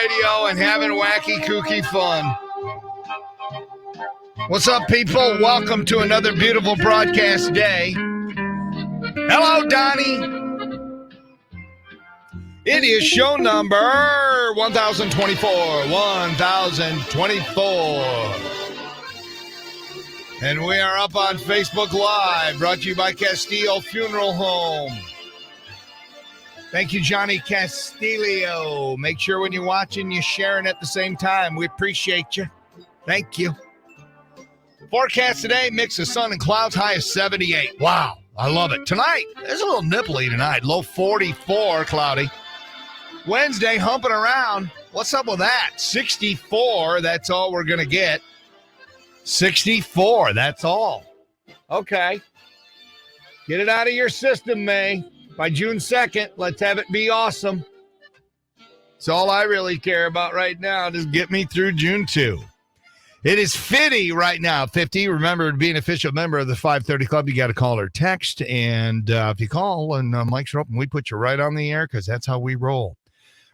DennyRadio and having wacky, kooky fun. What's up, people? Welcome to another beautiful broadcast day. Hello, Donnie. It is show number 1024. 1024. And we are up on Facebook Live, brought to you by Castillo Funeral Home. Thank you, Johnny Castillo. Make sure when you're watching, you're sharing at the same time. We appreciate you. Thank you. Forecast today, mix of sun and clouds, high of 78. Wow, I love it. Tonight, it's a little nipply tonight. Low 44, cloudy. Wednesday, humping around. What's up with that? 64, that's all we're going to get. 64, that's all. Okay. Get it out of your system, May. By June 2nd, let's have it be awesome. It's all I really care about right now. Just get me through June 2. It is 50 right now. 50. Remember, to be an official member of the 530 Club, you got to call or text. And if you call and mics are open, we put you right on the air because that's how we roll.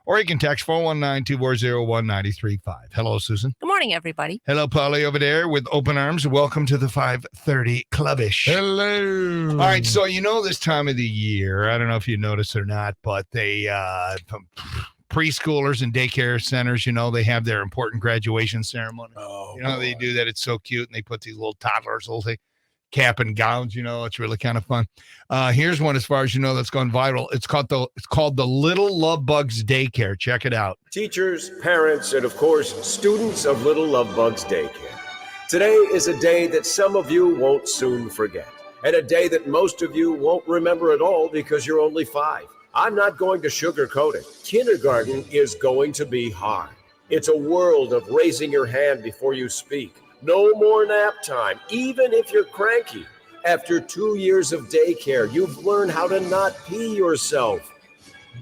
Or you can text 419-240-1935. Hello, Susan. Good morning, everybody. Hello, Polly over there with open arms. Welcome to the 530 Clubbish. Hello. All right, so you know this time of the year, I don't know if you noticed or not, but they, preschoolers and daycare centers, you know, they have their important graduation ceremony. Oh, you know, they do that. It's so cute. And they put these little toddlers, little cap and gowns, you know, it's really kind of fun. Here's one, as far as you know, that's gone viral. It's called the Little Love Bugs Daycare. Check it out. Teachers, parents, and of course, students of Little Love Bugs Daycare. Today is a day that some of you won't soon forget, and a day that most of you won't remember at all because you're only 5. I'm not going to sugarcoat it. Kindergarten is going to be hard. It's a world of raising your hand before you speak. No more nap time, even if you're cranky. After 2 years of daycare, you've learned how to not pee yourself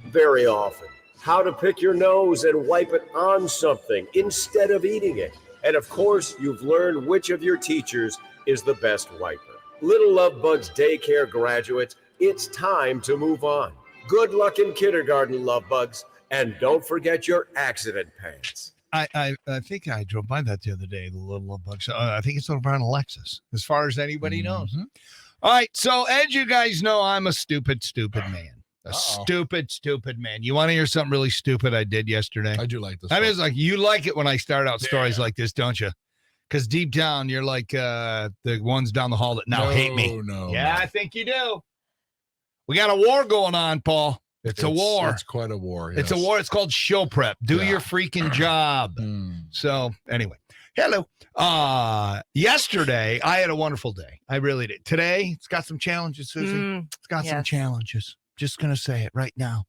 very often, how to pick your nose and wipe it on something instead of eating it. And of course, you've learned which of your teachers is the best wiper. Little Love Bugs Daycare graduates, it's time to move on. Good luck in kindergarten, Love Bugs, and don't forget your accident pants. I think I drove by that the other day, the Little Love Bugs. I think it's over on Alexis, as far as anybody knows. All right, so as you guys know, I'm a stupid man. Stupid man. You want to hear something really stupid I did yesterday? I do like this. I mean, it's like, you like it when I start out stories like this, don't you? Because deep down, you're like the ones down the hall that now hate me. No. I think you do. We got a war going on, Paul. It's a war. It's quite a war. Yes. It's a war. It's called show prep. Do your freaking job. So anyway, hello. Yesterday, I had a wonderful day. I really did. Today, it's got some challenges, Susie. It's got some challenges. Just going to say it right now.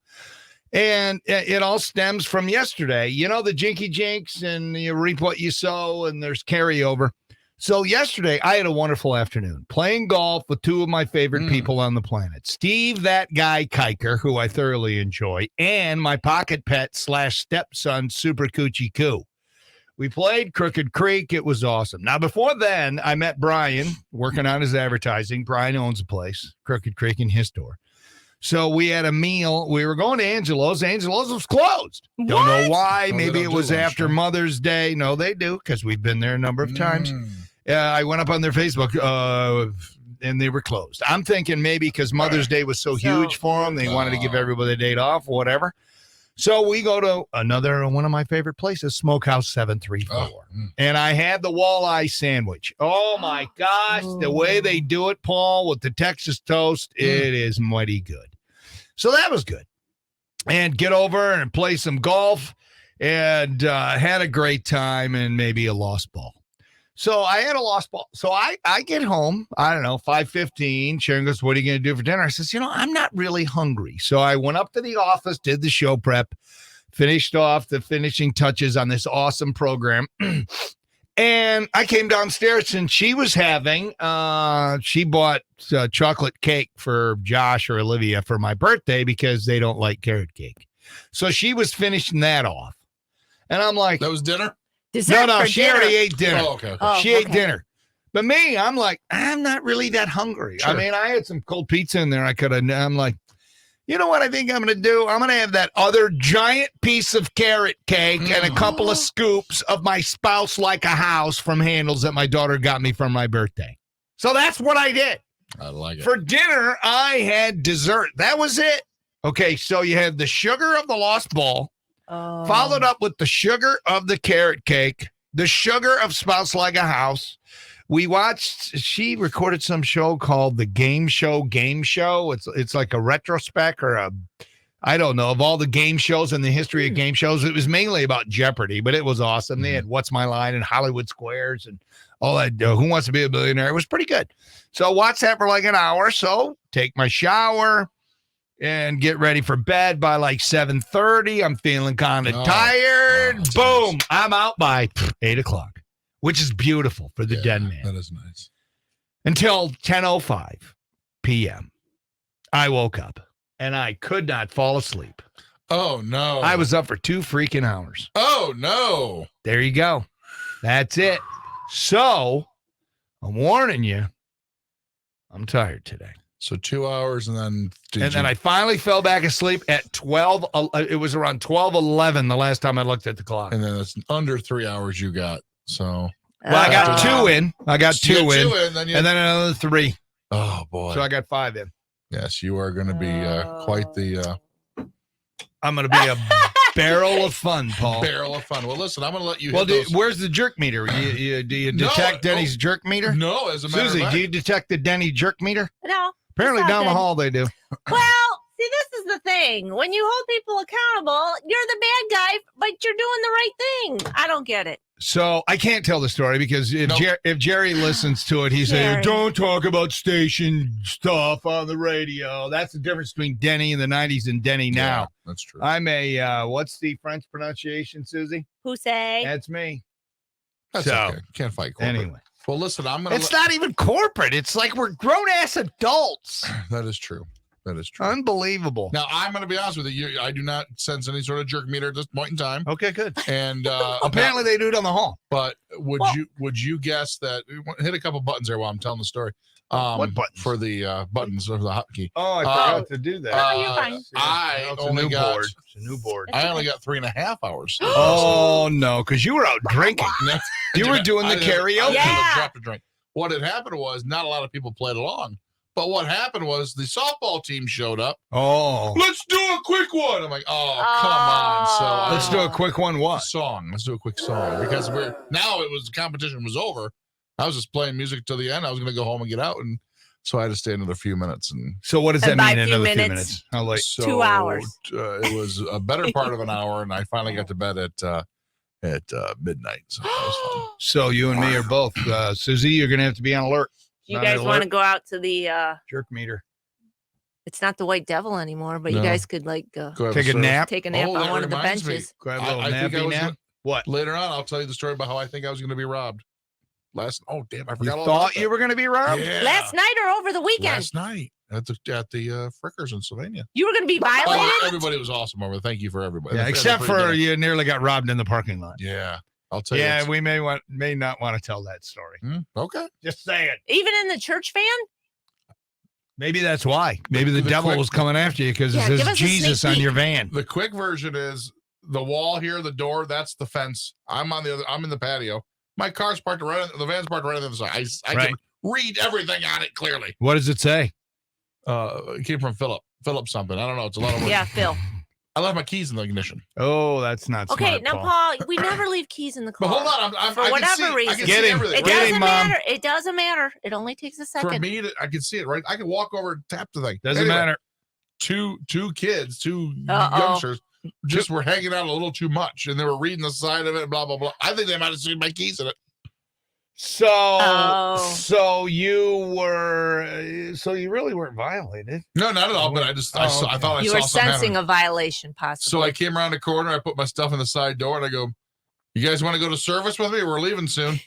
And it all stems from yesterday. You know, the jinky jinks, and you reap what you sow, and there's carryover. So yesterday, I had a wonderful afternoon playing golf with two of my favorite people on the planet. Steve, that guy, Kiker, who I thoroughly enjoy, and my pocket pet / stepson, Super Coochie Coo. We played Crooked Creek. It was awesome. Now, before then, I met Brian working on his advertising. Brian owns a place, Crooked Creek, in his store. So we had a meal. We were going to Angelo's. Angelo's was closed. What? Don't know why. Oh, Maybe it was after Mother's Day. No, they do, because we've been there a number of times. I went up on their Facebook, and they were closed. I'm thinking maybe because Mother's Day was so huge for them, they wanted to give everybody a date off, whatever. So we go to another one of my favorite places, Smokehouse 734. And I had the walleye sandwich. Oh, my gosh. The way they do it, Paul, with the Texas toast, it is mighty good. So that was good. And get over and play some golf, and had a great time, and maybe a lost ball. So I had a lost ball. So I get home, I don't know, 5:15. Sharon goes, what are you going to do for dinner? I says, I'm not really hungry. So I went up to the office, did the show prep, finished off the finishing touches on this awesome program. And I came downstairs, and she was having, she bought chocolate cake for Josh or Olivia for my birthday because they don't like carrot cake. So she was finishing that off. And I'm like, that was dinner? No, she already ate dinner. Oh, okay. She ate dinner. But me, I'm like, I'm not really that hungry. Sure. I mean, I had some cold pizza in there. I'm like, You know what I think I'm going to do? I'm going to have that other giant piece of carrot cake and a couple of scoops of my spouse like a house from Handles that my daughter got me for my birthday. So that's what I did. I like it. For dinner, I had dessert. That was it. Okay, so you had the sugar of the Lost Ball, followed up with the sugar of the carrot cake, the sugar of Spouse Like a House. We watched, she recorded some show called The Game Show. It's like a retrospect or I don't know, of all the game shows in the history of game shows. It was mainly about Jeopardy, but it was awesome. They had What's My Line and Hollywood Squares and all that. Who Wants to Be a Billionaire? It was pretty good. So watch that for like an hour. So take my shower and get ready for bed by like 7:30. I'm feeling kind of tired. Boom. Nice. I'm out by 8 o'clock, which is beautiful for the dead man. That is nice. Until 10:05 p.m. I woke up and I could not fall asleep. Oh, no. I was up for 2 freaking hours. Oh, no. There you go. That's it. So I'm warning you, I'm tired today. So 2 hours and then... Then I finally fell back asleep at 12. It was around 12:11 the last time I looked at the clock. And then it's under 3 hours you got. So... Well, I got 2 in. I got 2 in. Then and then another 3. Oh, boy. So I got 5 in. Yes, you are going to be quite the... I'm going to be a barrel of fun, Paul. Barrel of fun. Well, listen, I'm going to let you Well, hit those. Where's the jerk meter? Do you detect Denny's jerk meter? No, as a matter Susie, of fact. do you detect the Denny jerk meter? No. Apparently down the hall they do. Well, see, this is the thing. When you hold people accountable, you're the bad guy, but you're doing the right thing. I don't get it. So I can't tell the story because if Jerry listens to it, he's saying, don't talk about station stuff on the radio. That's the difference between Denny in the 90s and Denny now. Yeah, that's true. I'm a, what's the French pronunciation, Susie? Who say? That's me. That's okay. Can't fight corporate. Anyway. Well, listen, I'm going to... It's not even corporate. It's like we're grown-ass adults. That is true. That is true. Unbelievable. Now, I'm going to be honest with you. I do not sense any sort of jerk meter at this point in time. Okay, good. And apparently they do it on the hall. But would you guess that... Hit a couple buttons there while I'm telling the story. What buttons? For the buttons of the hotkey. Oh, I forgot to do that. No, you're fine. I only got... It's a new board. I only got 3.5 hours. Oh, no, because you were out drinking. You were doing the karaoke. Yeah. Drink. What had happened was not a lot of people played along. But what happened was the softball team showed up. Oh. Let's do a quick one. I'm like, come on. So let's do a quick one. What? Song. Let's do a quick song. Because the competition was over. I was just playing music till the end. I was going to go home and get out. And so I had to stay another few minutes. And so what does that mean, another few minutes? How late? So, 2 hours. It was a better part of an hour. And I finally got to bed at midnight. So that was fun. So you and me are both. Susie, you're going to have to be on alert. You guys want to go out to the jerk meter? It's not the White Devil anymore, but you guys could take a nap. Take a nap on one of the benches. Grab a little nappy nap. What? Later on, I'll tell you the story about how I think I was going to be robbed. I forgot you all thought about you were going to be robbed? Yeah. Last night or over the weekend? Last night at the Frickers in Sylvania. You were going to be violated? Oh, everybody was awesome over there. Thank you for everybody. Yeah, except for you nearly got robbed in the parking lot. Yeah. I'll tell you. Yeah, we may not want to tell that story. Okay. Just say it. Even in the church van? Maybe that's why. Maybe the devil was coming after you because it says Jesus on your van. The quick version is the wall here, the door, that's the fence. I'm in the patio. My car's parked the van's parked right on the other side. I can read everything on it clearly. What does it say? It came from Philip something. I don't know. It's a lot of words. Yeah, Phil. I left my keys in the ignition. Oh, that's not smart, okay. Now, Paul, we never leave keys in the car. But hold on, for whatever reason. I can see everything. It doesn't matter. It doesn't matter. It only takes a second. For me, I can see it right. I can walk over and tap the thing. Doesn't matter. Two kids, two youngsters, just were hanging out a little too much, and they were reading the side of it. Blah blah blah. I think they might have seen my keys in it. So you really weren't violated. No, not at all. But I thought I saw you were sensing happening. a violation, possibly. So I came around the corner. I put my stuff in the side door, and I go, "You guys want to go to service with me? We're leaving soon."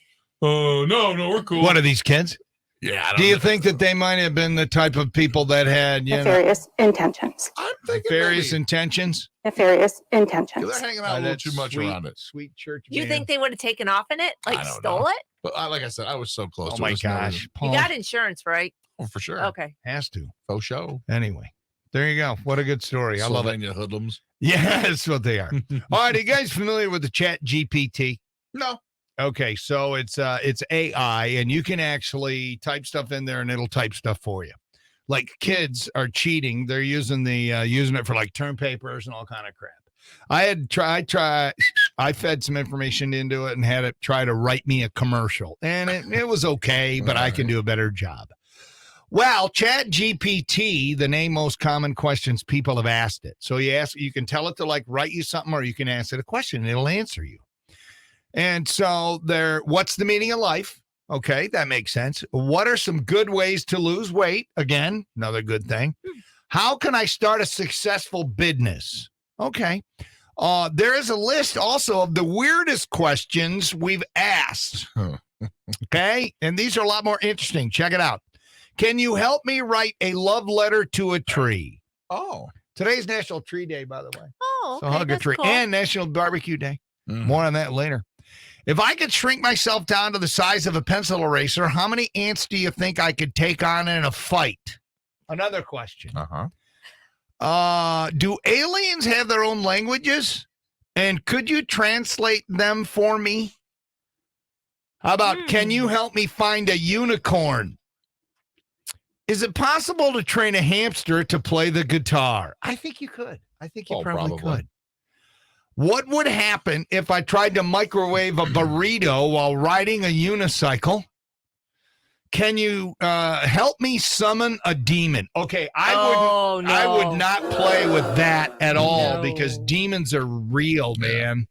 Oh, no, we're cool. What are these kids? Yeah. Do you think that they might have been the type of people that had nefarious intentions? I'm thinking nefarious intentions. Nefarious intentions. They're hanging out a little too much around it. Sweet church. You think they would have taken off in it, like stole it? But like I said, I was so close. Oh my gosh, Paul. You got insurance, right? Oh, for sure. Okay. Has to. Faux show. Anyway, There you go. What a good story. I love it. Sylvania hoodlums. Yeah, that's what they are. All right, are you guys familiar with the Chat GPT? No. Okay, so it's AI, and you can actually type stuff in there, and it'll type stuff for you. Like kids are cheating; they're using it for like term papers and all kind of crap. I fed some information into it and had it try to write me a commercial, and it was okay, but I can do a better job. Well, Chat GPT, the name most common questions people have asked it. So you can tell it to like write you something, or you can ask it a question and it'll answer you. And so what's the meaning of life? Okay, that makes sense. What are some good ways to lose weight? Again, another good thing. How can I start a successful business? Okay. There is a list also of the weirdest questions we've asked. Okay. And these are a lot more interesting. Check it out. Can you help me write a love letter to a tree? Oh. Today's National Tree Day, by the way. Oh, okay, So hug a that's tree. cool. And National Barbecue Day. More on that later. If I could shrink myself down to the size of a pencil eraser, how many ants do you think I could take on in a fight? Another question. Do aliens have their own languages? And could you translate them for me? How about, can you help me find a unicorn? Is it possible to train a hamster to play the guitar? I think you could. I think you probably could. What would happen if I tried to microwave a burrito while riding a unicycle? Can you help me summon a demon? Okay, I would not play with that at all because demons are real, man.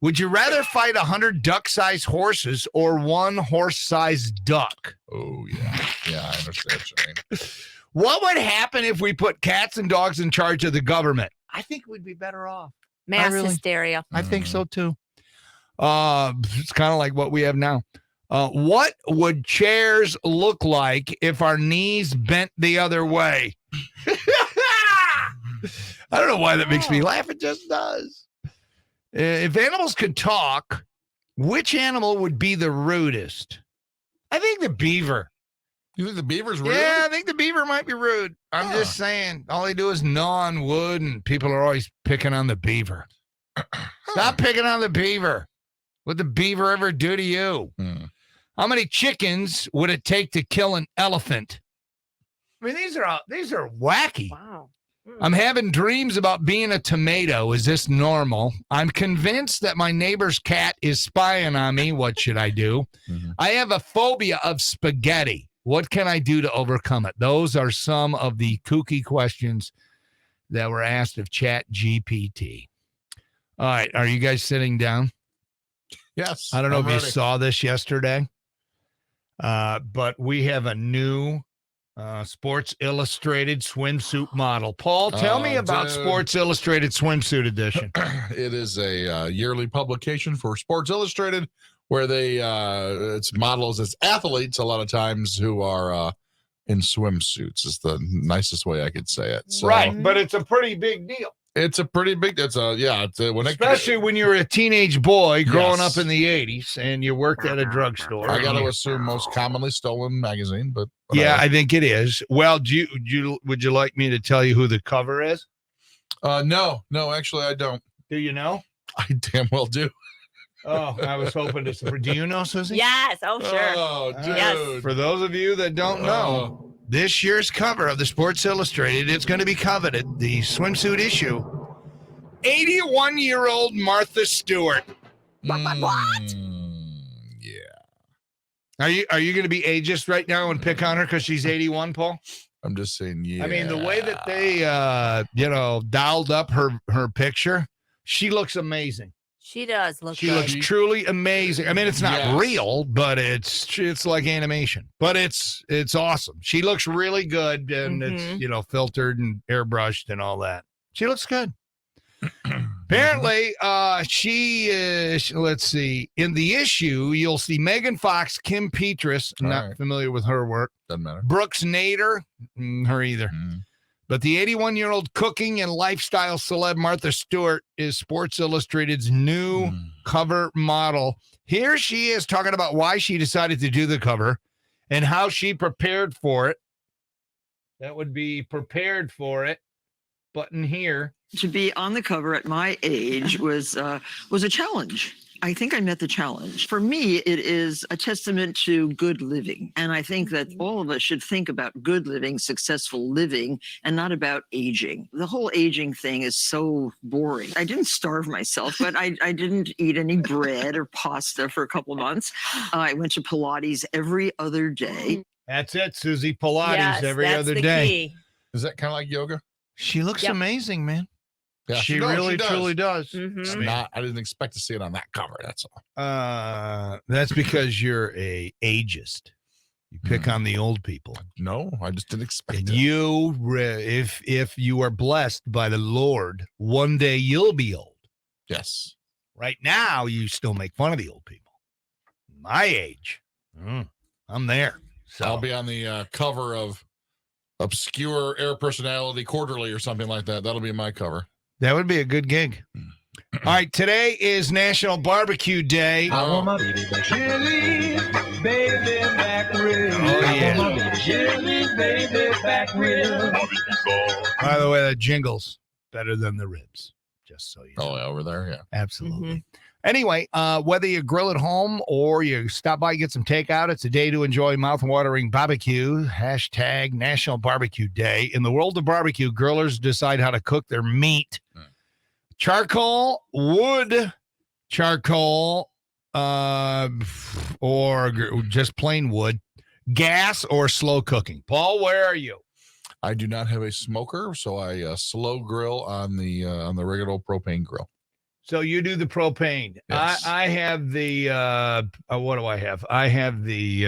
Would you rather fight 100 duck-sized horses or one horse-sized duck? Oh, yeah. Yeah, I understand what you mean. What would happen if we put cats and dogs in charge of the government? I think we'd be better off. Mass hysteria. I think so, too. It's kind of like what we have now. What would chairs look like if our knees bent the other way? I don't know why that makes me laugh. It just does. If animals could talk, which animal would be the rudest? I think the beaver. You think the beaver's rude? Yeah, I think the beaver might be rude. I'm just saying. All they do is gnaw on wood, and people are always picking on the beaver. Stop picking on the beaver. What'd the beaver ever do to you? How many chickens would it take to kill an elephant? I mean, these are wacky. Wow. I'm having dreams about being a tomato. Is this normal? I'm convinced that my neighbor's cat is spying on me. What should I do? I have a phobia of spaghetti. What can I do to overcome it? Those are some of the kooky questions that were asked of Chat GPT. All right. Are you guys sitting down? Yes. I don't know if you saw this yesterday, but we have a new Sports Illustrated swimsuit model. Paul, tell me about Sports Illustrated Swimsuit Edition. It is a yearly publication for Sports Illustrated where it's models, it's athletes a lot of times who are in swimsuits is the nicest way I could say it. So, right, but it's a pretty big deal. It's a pretty big, especially when you're a teenage boy growing up in the 80s and you worked at a drugstore. I got to assume most commonly stolen magazine, but yeah, I think it is. Well, would you like me to tell you who the cover is? No, actually I don't. Do you know? I damn well do. Oh, I was hoping to. Do you know, Susie? Yes. Oh, sure. Oh, dude. Yes. For those of you that don't know, this year's cover of the Sports Illustrated, it's going to be coveted, the swimsuit issue. 81-year-old Martha Stewart. What? Yeah. Are you going to be ageist right now and pick on her because she's 81, Paul? I'm just saying, yeah. I mean, the way that they, dialed up her picture, she looks amazing. She does look She good. looks truly amazing. I mean, it's not real, but it's like animation. But it's awesome. She looks really good, and it's filtered and airbrushed and all that. She looks good. Apparently, she is. Let's see. In the issue, you'll see Megan Fox, Kim Petras. Not familiar with her work. Doesn't matter. Brooks Nader, her either. But the 81-year-old cooking and lifestyle celeb Martha Stewart is Sports Illustrated's new cover model. Here she is talking about why she decided to do the cover and how she prepared for it. That would be prepared for it. Button here. To be on the cover at my age was a challenge. I think I met the challenge. For me, it is a testament to good living. And I think that all of us should think about good living, successful living, and not about aging. The whole aging thing is so boring. I didn't starve myself, but I didn't eat any bread or pasta for a couple of months. I went to Pilates every other day. That's it, Susie. Pilates Yes, every that's other the day. key. Is that kind of like yoga? She looks Yep. amazing, man. Yeah, she does, really, she does. truly does. It's Mhm. not. I didn't expect to see it on that cover. That's all. That's because you're a ageist. You pick on the old people. No, I just didn't expect And it. you, if you are blessed by the Lord, one day you'll be old. Yes. Right now, you still make fun of the old people. My age, I'm there. So I'll be on the cover of Obscure Air Personality Quarterly or something like that. That'll be my cover. that would be a good gig. All right, today is National Barbecue Day. I want my chili baby back rib. Oh, yeah. I want my chili baby back rib. By the way, that jingle's better than the ribs, just so you know. Oh, yeah, over there. Yeah. Absolutely. Anyway, whether you grill at home or you stop by and get some takeout, it's a day to enjoy mouth-watering barbecue. Hashtag National Barbecue Day. In the world of barbecue, grillers decide how to cook their meat. Charcoal, wood, charcoal, or just plain wood, gas, or slow cooking. Paul, where are you? I do not have a smoker, so I slow grill on the regular old propane grill. So you do the propane. Yes. I have the what do I have? I have the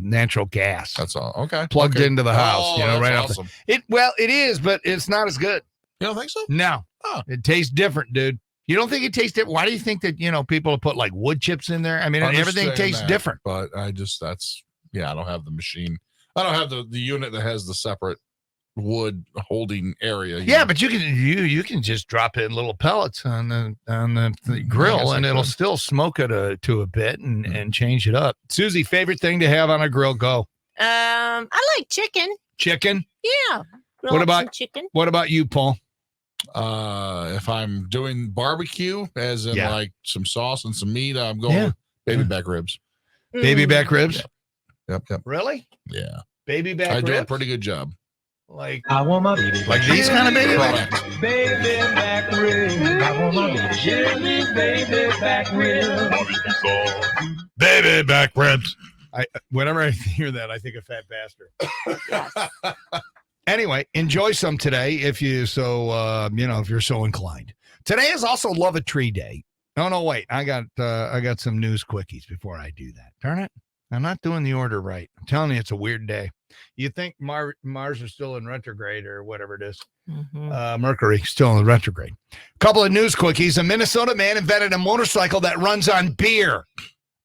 natural gas That's all. Okay. plugged Okay. into the house. Oh, Right that's off awesome. it is, but it's not as good. You don't think so? No, Oh. it tastes different, dude. You don't think it tastes different? Why do you think that people put like wood chips in there? I mean, everything Understand tastes that, different. But I don't have the machine. I don't have the unit that has the separate wood holding area. Yeah, but you can just drop in little pellets on the grill, guess I and it'll could. still smoke it to a bit and change it up. Susie, favorite thing to have on a grill? Go. I like chicken. Chicken. Yeah. Grill What up about- some chicken? What about you, Paul? If I'm doing barbecue, as in Yeah. like some sauce and some meat, I'm going Yeah. with baby back ribs. Baby back ribs. Yep. Really? Yeah. Baby back I ribs. do a pretty good job. Like I want my these kind of baby back. Correct. baby back rib. I want my chili baby back rib. Baby back ribs. Whenever I hear that, I think of Fat Bastard. Anyway, enjoy some today if you're so inclined. Today is also Love a Tree Day. No, wait. I got some news quickies before I do that. Darn it. I'm not doing the order right. I'm telling you, it's a weird day. You think Mars is still in retrograde or whatever it is. Mercury still in retrograde. Couple of news quickies. A Minnesota man invented a motorcycle that runs on beer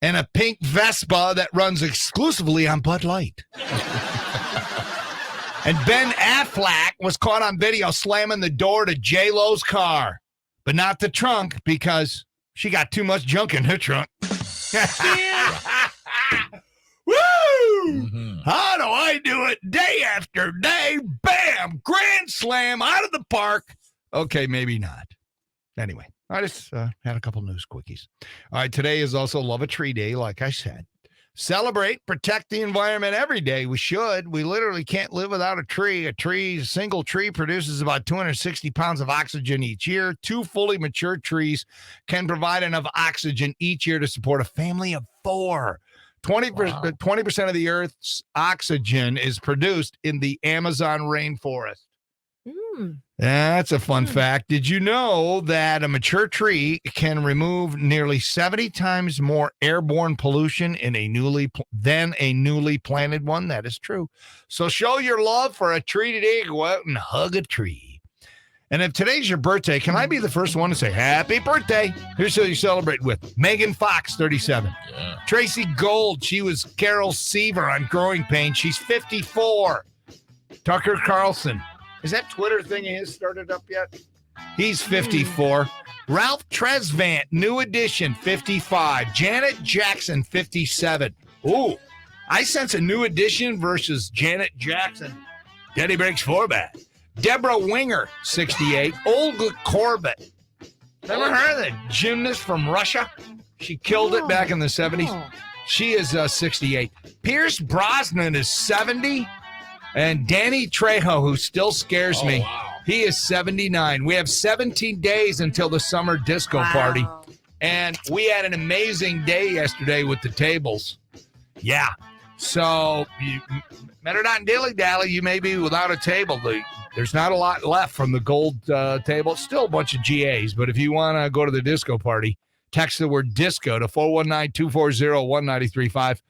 and a pink Vespa that runs exclusively on Bud Light. And Ben Affleck was caught on video slamming the door to J-Lo's car, but not the trunk because she got too much junk in her trunk. Woo! Mhm. How do I do it day after day? Bam! Grand slam out of the park. Okay, maybe not. Anyway, I just had a couple news quickies. All right, today is also Love a Tree Day, like I said. Celebrate, protect the environment every day. We should. We literally can't live without a tree. A single tree produces about 260 pounds of oxygen each year. 2 fully mature trees can provide enough oxygen each year to support a family of 4. 20% of the Earth's oxygen is produced in the Amazon rainforest. That's a fun fact. Did you know that a mature tree can remove nearly 70 times more airborne pollution than a newly planted one? That is true. So show your love for a tree today. Go out and hug a tree. And if today's your birthday, can I be the first one to say happy birthday? Here's who you celebrate with. Megan Fox, 37. Yeah. Tracy Gold, she was Carol Seaver on Growing Pains. She's 54. Tucker Carlson. Is that Twitter thing of his started up yet? He's 54. Ralph Tresvant, new edition, 55. Janet Jackson, 57. Ooh, I sense a new edition versus Janet Jackson Denny breaks format. Deborah Winger, 68. Olga Corbett. Remember her, the gymnast from Russia? She killed it back in the 70s. Oh. She is 68. Pierce Brosnan is 70. And Danny Trejo, who still scares me, he is 79. We have 17 days until the summer disco party. And we had an amazing day yesterday with the tables. Yeah. So, better not dilly-dally. You may be without a table. There's not a lot left from the gold table. It's still a bunch of GAs. But if you want to go to the disco party, text the word disco to 419-240-1935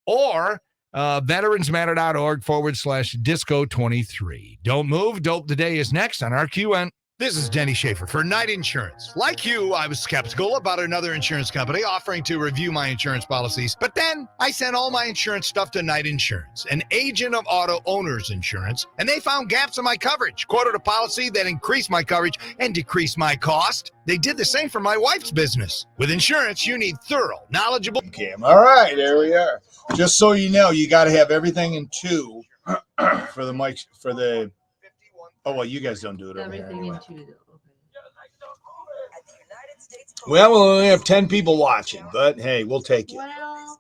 or veteransmatter.org/disco23. Don't move. Dope Today is next on RQN. This is Denny Schaffer for Knight Insurance. Like you, I was skeptical about another insurance company offering to review my insurance policies, but then I sent all my insurance stuff to Knight Insurance, an agent of auto owners insurance, and they found gaps in my coverage, quoted a policy that increased my coverage and decreased my cost. They did the same for my wife's business. With insurance, you need thorough, knowledgeable... Okay, all right, there we are. Just so you know, you got to have everything in 2 for the mics, for the... Oh, well, you guys don't do it over here anyway. Well, we'll only have 10 people watching, but hey, we'll take it. Well,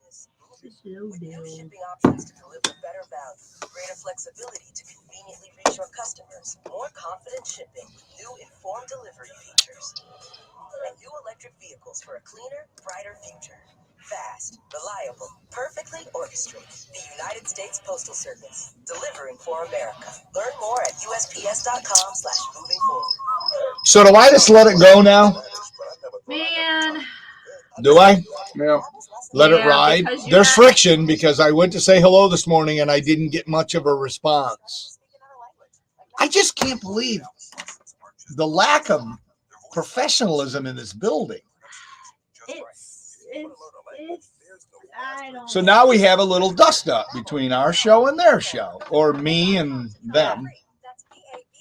New shipping options to deliver better value, greater flexibility to conveniently reach your customers, more confident shipping with new informed delivery features, and new electric vehicles for a cleaner, brighter future. Fast, reliable, perfectly orchestrated. The United States Postal Service, delivering for America. Learn more at USPS.com/moving forward. So do I just let it go now? man. Do I? Yeah. Let it Yeah, ride. because you're There's not- friction because I went to say hello this morning and I didn't get much of a response. I just can't believe the lack of professionalism in this building. It's I don't So now we have a little dust up between our show and their show, or me and them.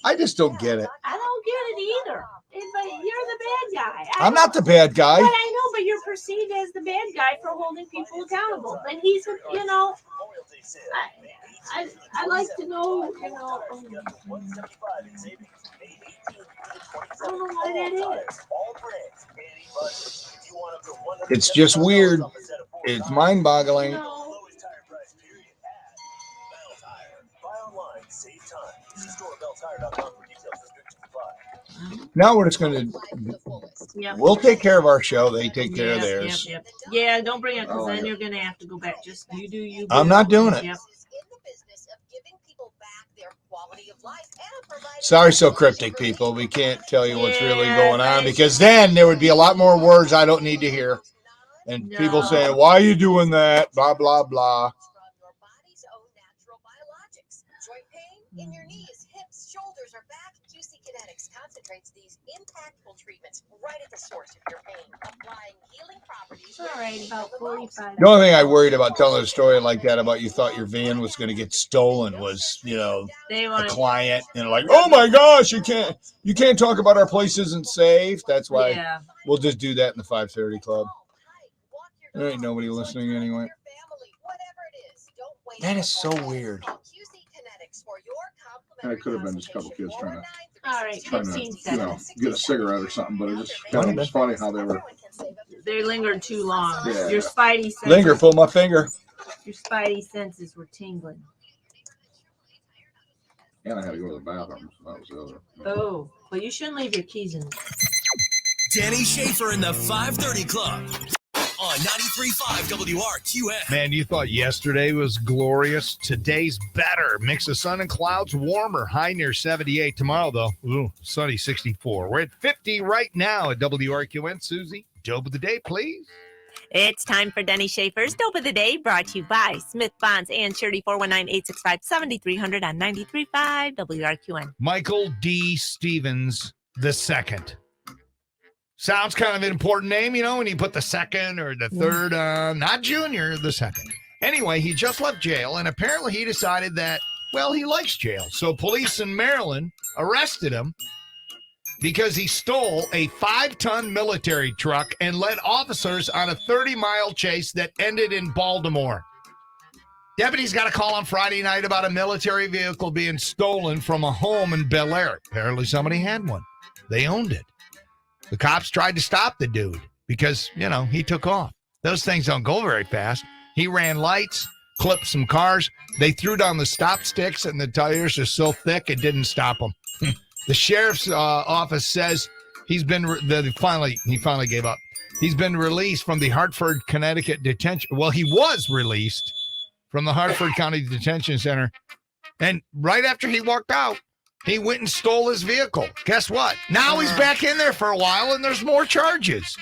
I just don't get it. I don't get it either. But you're the bad guy. I'm not the bad guy. But I know, but you're perceived as the bad guy for holding people accountable. And he's, you know, I like to know, you know. I don't know what that is. It's just weird. It's mind-boggling. You know, Now we're just going to, yep. we'll take care of our show. They take care of Yep, theirs. Yep, yep. Yeah, don't bring it because then you're going to have to go back. Just you do you. I'm not doing it. Yep. Sorry, so cryptic, people. We can't tell you what's really Yeah, going on thanks. because then there would be a lot more words I don't need to hear. And people No. saying, why are you doing that? Blah, blah, blah. Joint pain in your knees, hips, shoulders, or back? QC Kinetics concentrates these impactful treatments right at the source of your pain, applying healing properties. All right, about 45. The only thing I worried about telling a story like that about you thought your van was going to get stolen was, you know, They a want to. client and like, oh my gosh, you can't talk about our place isn't safe. That's why Yeah. we'll just do that in the 5:30 club. There ain't nobody listening anyway. That is so weird. And it could have been just a couple kids trying All right, to, 15 seconds. get a cigarette or something, but it just it was funny how they were. They lingered too long. Yeah. Your spidey senses. Linger, pull my finger. Your spidey senses were tingling. And I had to go to the bathroom. So that was the other. Oh, well, you shouldn't leave your keys in. Denny Schaffer in the 530 Club on 93.5 WRQN. Man, you thought yesterday was glorious. Today's better. Mix of sun and clouds, warmer. High near 78. Tomorrow, though, sunny 64. We're at 50 right now at WRQN. Susie, dope of the day, please. It's time for Denny Schaffer's Dope of the Day, brought to you by Smith Bonds and Shirley 419-865-7300 on 93.5 WRQN. Michael D. Stevens II. Sounds kind of an important name, you know, when you put the second or the third on, not junior, the second. Anyway, he just left jail, and apparently he decided that, well, he likes jail. So police in Maryland arrested him because he stole a 5-ton military truck and led officers on a 30-mile chase that ended in Baltimore. Deputies got a call on Friday night about a military vehicle being stolen from a home in Bel Air. Apparently somebody had one. They owned it. The cops tried to stop the dude because, he took off. Those things don't go very fast. He ran lights, clipped some cars. They threw down the stop sticks, and the tires are so thick it didn't stop them. The sheriff's office says he finally gave up. He's been released from the Hartford, Connecticut detention. Well, he was released from the Hartford County Detention Center. And right after he walked out, he went and stole his vehicle. Guess what? Now he's back in there for a while, and there's more charges.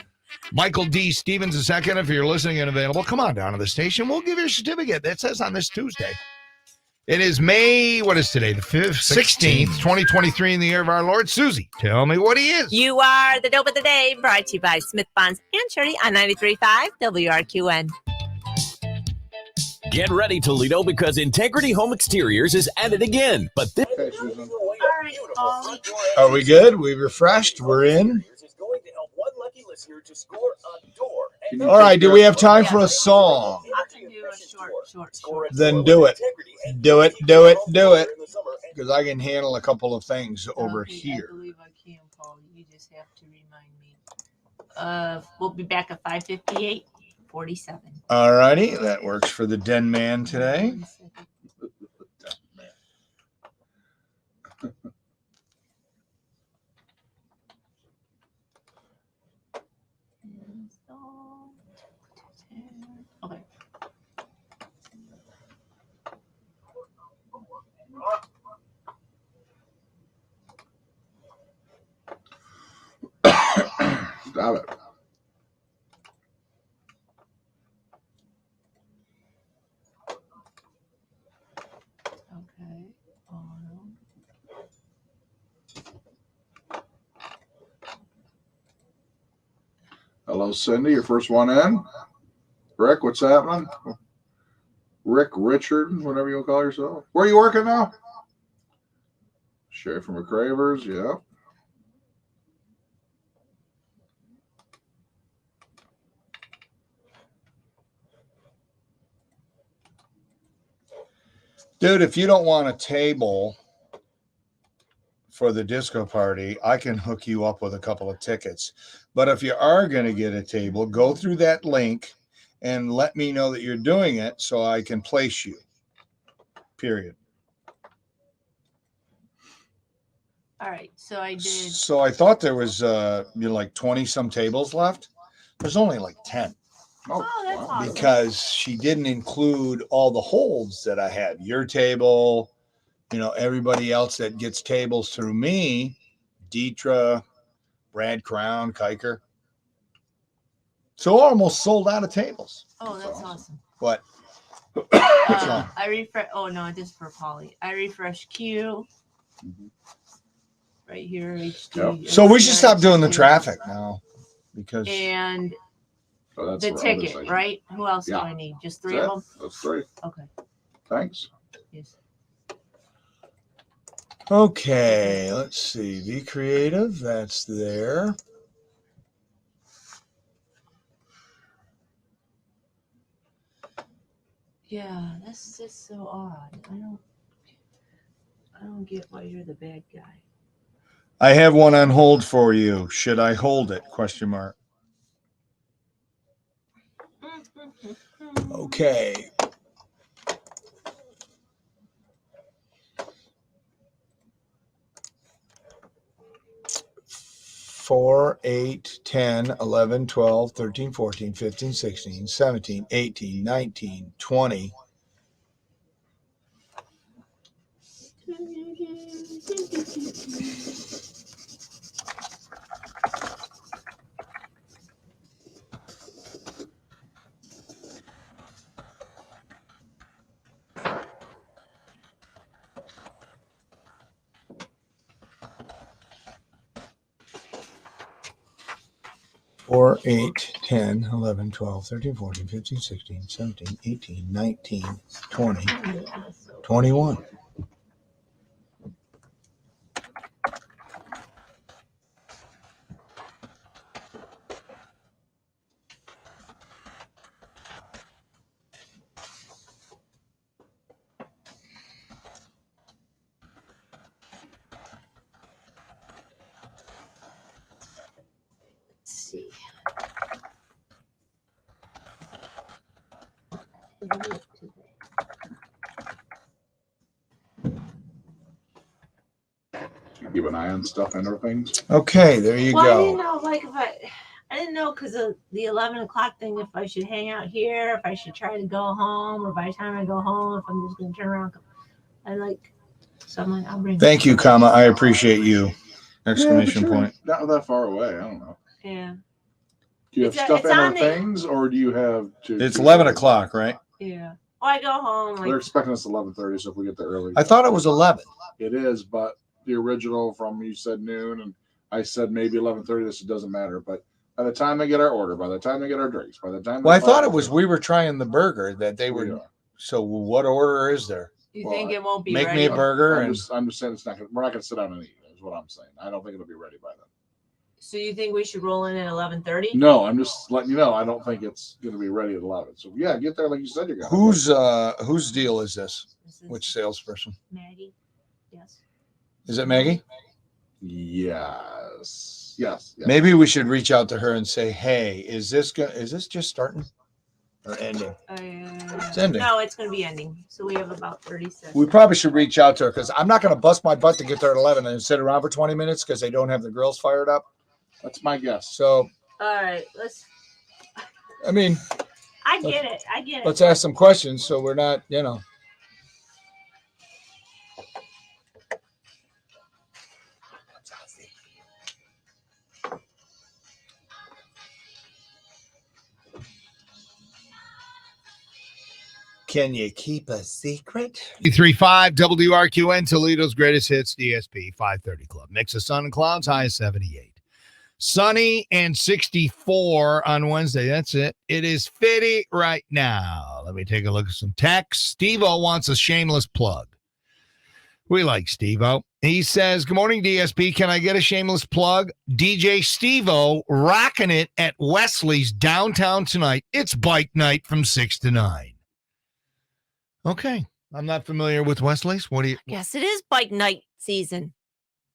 Michael D. Stevens II, if you're listening and available, come on down to the station. We'll give you a certificate. That says on this Tuesday. It is May, what is today? The 16th, 2023 in the year of our Lord. Susie, tell me what he is. You are the dope of the day, brought to you by Smith Bonds and Shirley on 93.5 WRQN. Get ready, Toledo, because Integrity Home Exteriors is at it again. But this Are we good? We refreshed? We're in? All right, do we have time for a song? I can do a short. Then do it. Do it. Because I can handle a couple of things over here. I believe I can, Paul. You just have to remind me. We'll be back at 5:58:47. All righty, that works for the Den Man today. Okay. Stop it. Okay. Hello, Cindy. Your first one in. Rick, what's happening? Rick Richard, whatever you want to call yourself. Where are you working now? Schaffer McCravers, yeah. Dude, if you don't want a table for the disco party, I can hook you up with a couple of tickets. But if you are going to get a table, go through that link and let me know that you're doing it so I can place you. Period. All right. So I did. So I thought there was like 20 some tables left. There's only like 10. Oh, that's awesome. Because she didn't include all the holds that I had. Your table, everybody else that gets tables through me, Deetra, Brad Crown, Kiker. So almost sold out of tables. Oh, that's awesome. What? What's wrong? I refresh. Oh no, just for Polly. I refresh Q. Right here, HD. Yep. So we should stop doing the traffic now, because and that's the ticket, right? Who else do I need? Just three of them. That's three. Okay. Thanks. Yes. Okay, let's see. Be creative. That's there. Yeah, that's just so odd. I don't get why you're the bad guy. I have one on hold for you. Should I hold it? Question mark. Okay. 4, 8, 10, 11, 12, 13, 14, 15, 16, 17, 18, 19, 20. Four, 8, 10, 11, 12, 13, 14, 15, 16, 17, 18, 19, 20, 21. Keep an eye on stuff and other things. Okay, there you Well, I didn't go. know, like, I didn't know because of the 11 o'clock thing, if I should hang out here, if I should try to go home, or by the time I go home, if I'm just going to turn around. So I'm like, I'll bring. Thank you, comma. I appreciate you. Exclamation Yeah, but you're point. not that far away. I don't know. Yeah. Do you have It's stuff in on our the- things, or do you have to? It's 11 o'clock, right? Yeah. Well, I go home. They're expecting us 11:30, so if we get there early. I thought it was 11. It is, but the original from you said noon, and I said maybe 11:30. This doesn't matter, but by the time they get our order, by the time they get our drinks, by the time. Well, I thought it was we were trying the burger that they were. Yeah. So what order is there? You think it won't be Make ready? me a burger I'm and just saying it's not. We're not gonna sit down and eat. Is what I'm saying. I don't think it'll be ready by then. So you think we should roll in at 11:30? No, I'm just letting you know. I don't think it's gonna be ready at 11. So yeah, get there like you said you're gonna. whose deal is this? This is Which salesperson? Maggie. Yes. Is it Maggie? Yes. Yes. Maybe we should reach out to her and say, "Hey, is this just starting or ending?" It's ending. No, it's going to be ending. So we have about 30 seconds. We probably should reach out to her because I'm not going to bust my butt to get there at 11 and sit around for 20 minutes because they don't have the grills fired up. That's my guess. So, All right, I mean, I get it. I get it. let's ask some questions so we're not, Can you keep a secret? 335 WRQN, Toledo's greatest hits, DSP 530 Club. Mix of sun and clouds, high of 78. Sunny and 64 on Wednesday. That's it. It is 50 right now. Let me take a look at some texts. Steve-O wants a shameless plug. We like Steve-O. He says, good morning, DSP. Can I get a shameless plug? DJ Steve-O rocking it at Wesley's downtown tonight. It's bike night from 6 to 9. Okay. I'm not familiar with Wesley's. What do you? Yes, it is bike night season.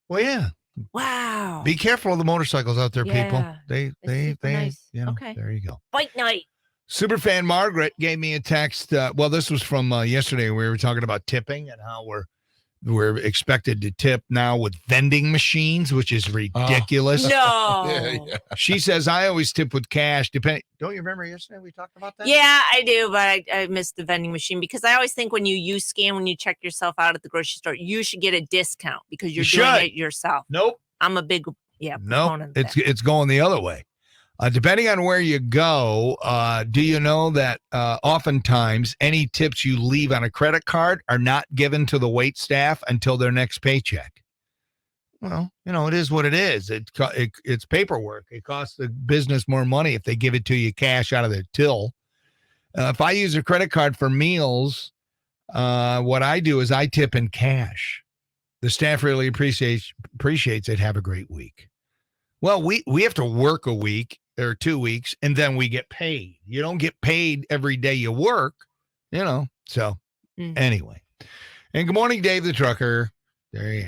Well, yeah. Wow. Be careful of the motorcycles out there, people. Yeah. They, super nice. Okay. There you go. Bike night. Superfan Margaret gave me a text. Well, this was from yesterday. We were talking about tipping and how we're expected to tip now with vending machines, which is ridiculous. No. Yeah. She says, I always tip with cash. Don't you remember yesterday we talked about that? Yeah, I do, but I missed the vending machine because I always think when you scan, when you check yourself out at the grocery store, you should get a discount because you're doing it yourself. Nope. I'm a big, Nope. It's going the other way. Depending on where you go, do you know that oftentimes any tips you leave on a credit card are not given to the wait staff until their next paycheck? Well, it is what it is. It's paperwork. It costs the business more money if they give it to you cash out of their till. If I use a credit card for meals, what I do is I tip in cash. The staff really appreciates it. Have a great week. Well, we have to work a week or 2 weeks, and then we get paid. You don't get paid every day you work, So anyway. And good morning, Dave the trucker. There you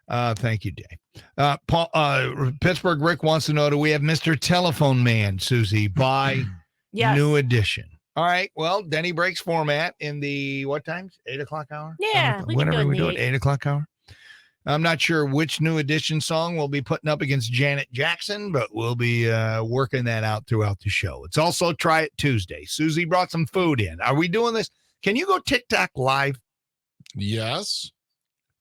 are. Thank you, Dave. Paul, Pittsburgh Rick wants to know, do we have Mr. Telephone Man, Susie, by new edition? All right. Well, Denny breaks format in the what times? 8 o'clock hour? Yeah. Whenever we do it, 8 o'clock hour. I'm not sure which new edition song we'll be putting up against Janet Jackson, but we'll be working that out throughout the show. It's also Try It Tuesday. Susie brought some food in. Are we doing this? Can you go TikTok live? Yes.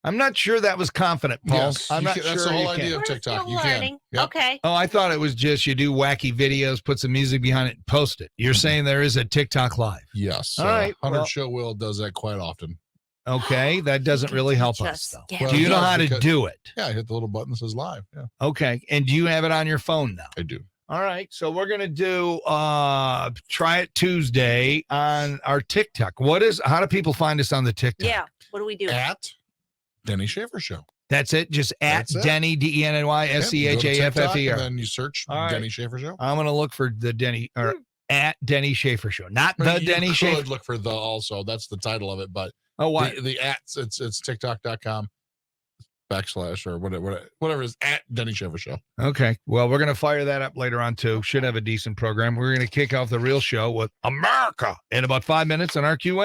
I'm not sure that was confident, Paul. Yes. I'm not That's sure the whole you idea can. of TikTok. Still You learning. can. Yep. Okay. Oh, I thought it was just you do wacky videos, put some music behind it, and post it. You're saying there is a TikTok live. Yes. All right. 100 Well, Show Will does that quite often. okay. That doesn't really help us, though. Yeah. Do you know how to Because- do it? Yeah, I hit the little button that says live. Yeah, Okay. And do you have it on your phone now? I do. All right. So we're going to do Try It Tuesday on our TikTok. How do people find us on the TikTok? Yeah. What do we do? At Denny Schaffer Show. That's it. Just at That's it. Denny, DennySchaffer. And then you search All right. Denny Schaffer Show. I'm going to look for the Denny or at Denny Schaffer Show, not the You Denny could Schaffer. look for the also. That's the title of it. But Oh, why? the it's TikTok.com / or whatever is at Denny Schaffer Show. Okay. Well, we're going to fire that up later on, too. Should have a decent program. We're going to kick off the real show with America in about 5 minutes on RQN.